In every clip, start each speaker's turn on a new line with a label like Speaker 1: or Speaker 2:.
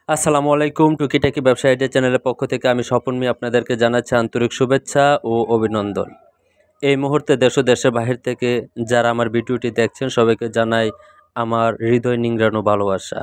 Speaker 1: আসসালামু আলাইকুম। টুকিটাকি ব্যবসা আইডিয়া চ্যানেলের পক্ষ থেকে আমি স্বপন মিয়া আপনাদেরকে জানাচ্ছি আন্তরিক শুভেচ্ছা ও অভিনন্দন। এই মুহূর্তে দেশ ও দেশের বাহির থেকে যারা আমার ভিডিওটি দেখছেন সবাইকে জানাই আমার হৃদয় নিংড়ানো ভালোবাসা।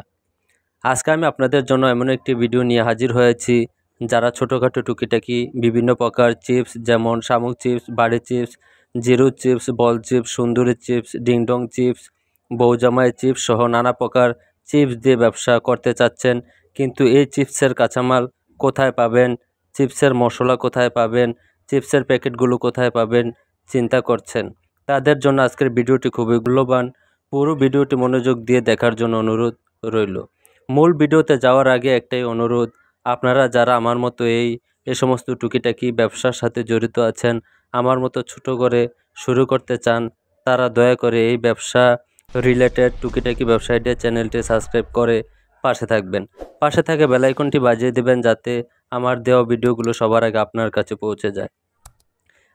Speaker 1: আজকে আমি আপনাদের জন্য এমন একটি ভিডিও নিয়ে হাজির হয়েছি, যারা ছোটোখাটো টুকিটাকি বিভিন্ন প্রকার চিপস যেমন শামুক চিপস, বাড়ি চিপস, জিরো চিপস, বল চিপস, সুন্দরী চিপস, ডিংডং চিপস, বউজামাই চিপস সহ নানা প্রকার চিপস দিয়ে ব্যবসা করতে চাচ্ছেন। কিন্তু এই চিপসের কাঁচামাল কোথায় পাবেন, চিপসের মশলা কোথায় পাবেন, চিপসের প্যাকেটগুলো কোথায় পাবেন চিন্তা করছেন। তাদের জন্য আজকের ভিডিওটি খুবই মূল্যবান। পুরো ভিডিওটি মনোযোগ দিয়ে দেখার জন্য অনুরোধ রইল। মূল ভিডিওতে যাওয়ার আগে একটাই অনুরোধ, আপনারা যারা আমার মতো এই সমস্ত টুকিটাকি ব্যবসার সাথে জড়িত আছেন, আমার মতো ছোট করে শুরু করতে চান, তারা দয়া করে এই ব্যবসা রিলেটেড টুকিটাকি ব্যবসা আইডিয়া চ্যানেলটি সাবস্ক্রাইব করে পাশে থাকবেন। পাশে থাকা বেল আইকনটি বাজিয়ে দেবেন যাতে আমার দেওয়া ভিডিওগুলো সবার আগে আপনার কাছে পৌঁছে যায়।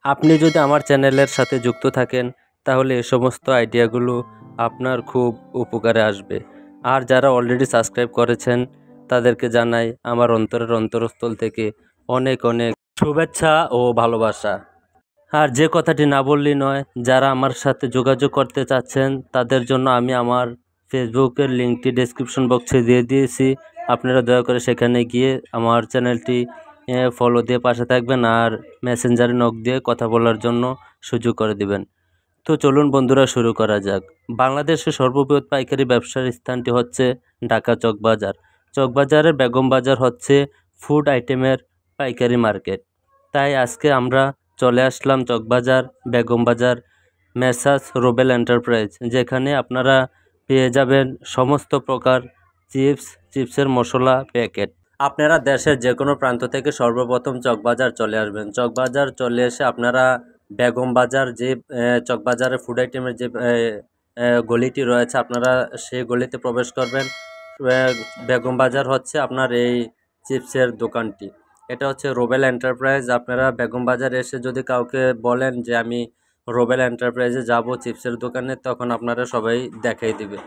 Speaker 1: আপনি যদি আমার চ্যানেলের সাথে যুক্ত থাকেন তাহলে এ সমস্ত আইডিয়াগুলো আপনার খুব উপকারে আসবে। আর যারা অলরেডি সাবস্ক্রাইব করেছেন তাদেরকে জানাই আমার অন্তরের অন্তরস্থল থেকে অনেক অনেক শুভেচ্ছা ও ভালোবাসা। আর যে কথাটি না বললেই নয়, যারা আমার সাথে যোগাযোগ করতে চাচ্ছেন তাদের জন্য আমি আমার ফেসবুকের লিঙ্কটি ডেসক্রিপশন বক্সে দিয়ে দিয়েছি। আপনারা দয়া করে সেখানে গিয়ে আমার চ্যানেলটি ফলো দিয়ে পাশে থাকবেন আর মেসেঞ্জারে নক দিয়ে কথা বলার জন্য সুযোগ করে দিবেন। তো চলুন বন্ধুরা শুরু করা যাক। বাংলাদেশের সর্ববৃহৎ পাইকারি ব্যবসার স্থানটি হচ্ছে ঢাকা চকবাজার। চকবাজারের বেগম বাজার হচ্ছে ফুড আইটেমের পাইকারি মার্কেট। তাই আজকে আমরা চলে আসলাম চকবাজার বেগম বাজার মেসার্স রুবেল এন্টারপ্রাইজ, যেখানে আপনারা পেয়ে যাবেন সমস্ত প্রকার চিপসের মশলা প্যাকেট। আপনারা দেশের যে কোনো প্রান্ত থেকে সর্বপ্রথম চকবাজার চলে আসবেন। চকবাজার চলে এসে আপনারা বেগম বাজার যে চকবাজারের ফুড আইটেমের যে গলিটি রয়েছে, আপনারা সেই গলিতে প্রবেশ করবেন। বেগম বাজার হচ্ছে আপনার এই চিপসের দোকানটি। এটা হচ্ছে রুবেল এন্টারপ্রাইজ। আপনারা বেগম বাজার এসে যদি কাউকে বলেন যে আমি রুবেল এন্টারপ্রাইজে যাব চিপসের দোকানে, তখন আপনারা সবাই দেখাই দিবে।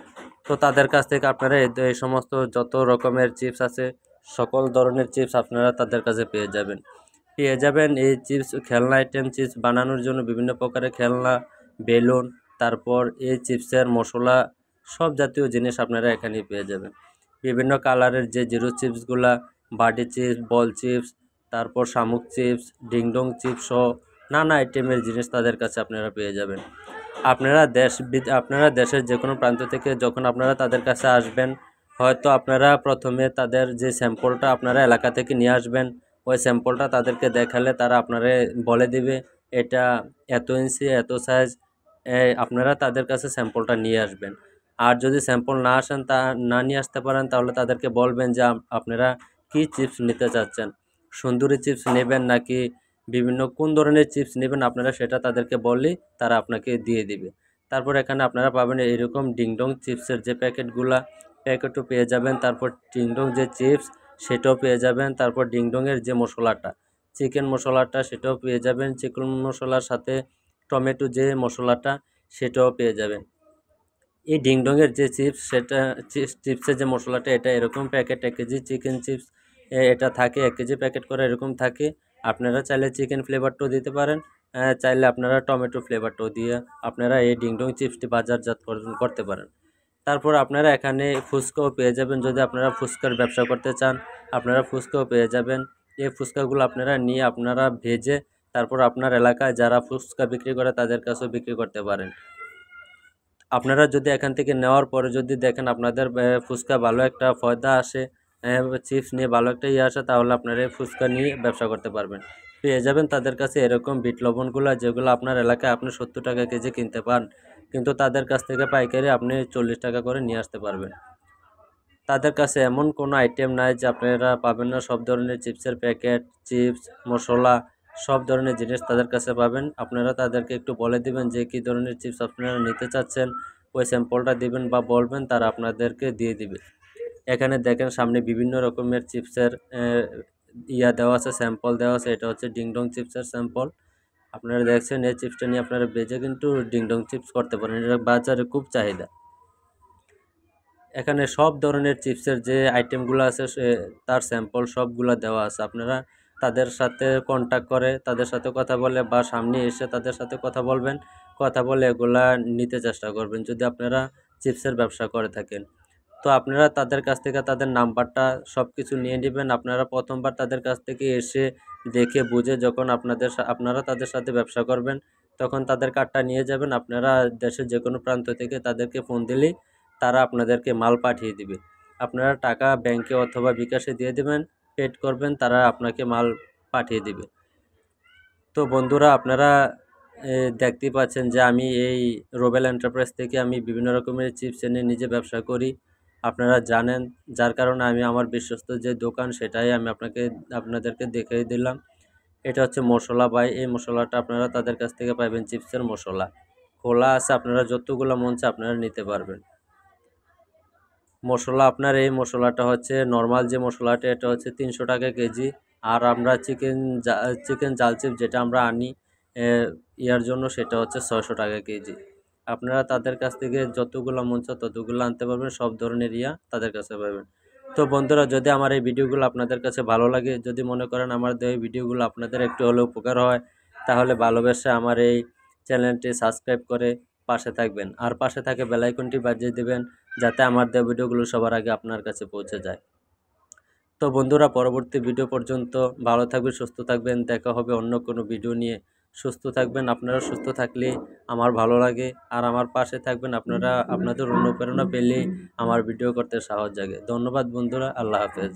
Speaker 1: তো তাদের কাছ থেকে আপনারা এই সমস্ত যত রকমের চিপস আছে সকল ধরনের চিপস আপনারা তাদের কাছে পেয়ে যাবেন এই চিপস। খেলনা আইটেম চিপস বানানোর জন্য বিভিন্ন প্রকারের খেলনা, বেলুন, তারপর এই চিপসের মশলা সব জাতীয় জিনিস আপনারা এখানেই পেয়ে যাবেন। বিভিন্ন কালারের যে জিরো চিপসগুলা, বাটি চিপস, বল চিপস, তারপর শামুক চিপস, ডিংডং চিপস সহ নানা আইটেমের জিনিস তাদের কাছে আপনারা পেয়ে যাবেন। আপনারা দেশের যে কোনো প্রান্ত থেকে যখন আপনারা তাদের কাছে আসবেন, হয়তো আপনারা প্রথমে তাদের যে স্যাম্পলটা আপনারা এলাকা থেকে নিয়ে আসবেন, ওই স্যাম্পলটা তাদেরকে দেখালে তারা আপনারা বলে দিবে এটা এত ইঞ্চি এত সাইজ। আপনারা তাদের কাছে স্যাম্পলটা নিয়ে আসবেন। আর যদি স্যাম্পল না নিয়ে আসতে পারেন তাহলে তাদেরকে বলবেন যে আপনারা কি চিপস নিতে চাচ্ছেন, সুন্দরী চিপস নেবেন নাকি বিভিন্ন কোন ধরনের চিপস নেবেন, আপনারা সেটা তাদেরকে বললেই তারা আপনাকে দিয়ে দিবে। তারপর এখানে আপনারা পাবেন এইরকম ডিংডং চিপসের যে প্যাকেটও পেয়ে যাবেন। তারপর ডিংডং যে চিপস সেটাও পেয়ে যাবেন। তারপর ডিংডংয়ের যে মশলাটা, চিকেন মশলাটা সেটাও পেয়ে যাবেন। চিকেন মশলার সাথে টমেটো যে মশলাটা সেটাও পেয়ে যাবেন। এই ডিংডংয়ের যে চিপস সেটা চিপসের যে মশলাটা এটা এরকম প্যাকেট 1 কেজি চিকেন চিপস এটা থাকে 1 কেজি প্যাকেট করে এরকম থাকে। আপনারা চাইলে চিকেন ফ্লেভারটাও দিতে পারেন, চাইলে আপনারা টমেটো ফ্লেভারটাও দিয়ে আপনারা এই ডিংডং চিপসটি বাজারজাত করতে পারেন। তারপর আপনারা এখানে ফুচকাও পেয়ে যাবেন। যদি আপনারা ফুচকার ব্যবসা করতে চান আপনারা ফুচকাও পেয়ে যাবেন। এই ফুচকাগুলো আপনারা নিয়ে আপনারা ভেজে তারপর আপনার এলাকায় যারা ফুচকা বিক্রি করে তাদের কাছেও বিক্রি করতে পারেন। আপনারা যদি এখান থেকে নেওয়ার পরে যদি দেখেন আপনাদের ফুচকা ভালো একটা ফয়দা আসে, চিপস নিয়ে ভালো একটা আসে, তাহলে আপনারা এই ফুচকা নিয়ে ব্যবসা করতে পারবেন। পেয়ে যাবেন তাদের কাছে এরকম বিট লবণগুলো, যেগুলো আপনার এলাকায় আপনি 70 টাকা কেজি কিনতে পান, কিন্তু তাদের কাছ থেকে পাইকারি আপনি 40 টাকা করে নিয়ে আসতে পারবেন। তাদের কাছে এমন কোনো আইটেম নাই যে আপনারা পাবেন না। সব ধরনের চিপসের প্যাকেট, চিপস, মশলা সব ধরনের জিনিস তাদের কাছে পাবেন। আপনারা তাদেরকে একটু বলে দিবেন যে কী ধরনের চিপস আপনারা নিতে চাচ্ছেন, ওই স্যাম্পলটা দিবেন বা বলবেন, তারা আপনাদেরকে দিয়ে দিবে। এখানে দেখেন সামনে বিভিন্ন রকমের চিপসের দেওয়া আছে, স্যাম্পল দেওয়া আছে। এটা হচ্ছে ডিংডং চিপসের স্যাম্পল। আপনারা দেখছেন এই চিপসটা নিয়ে আপনারা বেজে কিন্তু ডিংডং চিপস করতে পারেন। এটা বাজারে খুব চাহিদা। এখানে সব ধরনের চিপসের যে আইটেমগুলো আছে তার স্যাম্পল সবগুলো দেওয়া আছে। আপনারা তাদের সাথে কন্ট্যাক্ট করে তাদের সাথে কথা বলে বা সামনে এসে তাদের সাথে কথা বলবেন। কথা বলে এগুলা নিতে চেষ্টা করবেন যদি আপনারা চিপসের ব্যবসা করে থাকেন। তো আপনারা তাদের কাছ থেকে তাদের নাম্বারটা সব কিছু নিয়ে নেবেন। আপনারা প্রথমবার তাদের কাছ থেকে এসে দেখে বুঝে যখন আপনারা তাদের সাথে ব্যবসা করবেন, তখন তাদের কার্ডটা নিয়ে যাবেন। আপনারা দেশের যে কোনো প্রান্ত থেকে তাদেরকে ফোন দিলেই তারা আপনাদেরকে মাল পাঠিয়ে দিবে। আপনারা টাকা ব্যাংকে অথবা বিকাশে দিয়ে দেবেন, পেড করবেন, তারা আপনাকে মাল পাঠিয়ে দিবে। তো বন্ধুরা, আপনারা দেখতেই পাচ্ছেন যে আমি এই রোবেল এন্টারপ্রাইজ থেকে আমি বিভিন্ন রকমের চিপস এনে নিজে ব্যবসা করি। আপনারা জানেন, যার কারণে আমি আমার বিশ্বস্ত যে দোকান সেটাই আমি আপনাদেরকে দেখিয়ে দিলাম। এটা হচ্ছে মশলা ভাই, এই মশলাটা আপনারা তাদের কাছ থেকে পাবেন চিপসের মশলা। খোলা আছে, আপনারা যতগুলো মন চায় আপনারা নিতে পারবেন। মশলা আপনার এই মশলাটা হচ্ছে নর্মাল যে মশলাটা, এটা হচ্ছে 300 টাকা কেজি। আর আমরা চিকেন জাল চিপস যেটা আমরা আনি ইয়ার জন্য, সেটা হচ্ছে 600 টাকা কেজি। আপনারা তাদের কাছ থেকে যতগুলো মন চায় ততগুলো আনতে পারবেন, সব ধরনের তাদের কাছে পাবেন। তো বন্ধুরা, যদি আমার এই ভিডিওগুলো আপনাদের কাছে ভালো লাগে, যদি মনে করেন আমার এই ভিডিওগুলো আপনাদের একটু হলেও উপকার হয়, তাহলে ভালোবেসে আমার এই চ্যানেলটি সাবস্ক্রাইব করে পাশে থাকবেন। আর পাশে থাকে বেল আইকনটি বাজিয়ে দেবেন, যাতে আমার দেওয়া ভিডিওগুলো সবার আগে আপনার কাছে পৌঁছে যায়। তো বন্ধুরা, পরবর্তী ভিডিও পর্যন্ত ভালো থাকবেন, সুস্থ থাকবেন। দেখা হবে অন্য কোনো ভিডিও নিয়ে। সুস্থ থাকবেন। আপনারা সুস্থ থাকলে আমার ভালো লাগে, আর আমার পাশে থাকবেন। আপনারা আপনাদের অনুপ্রেরণা পেলে আমার ভিডিও করতে সাহস জাগে। ধন্যবাদ বন্ধুরা, আল্লাহ হাফেজ।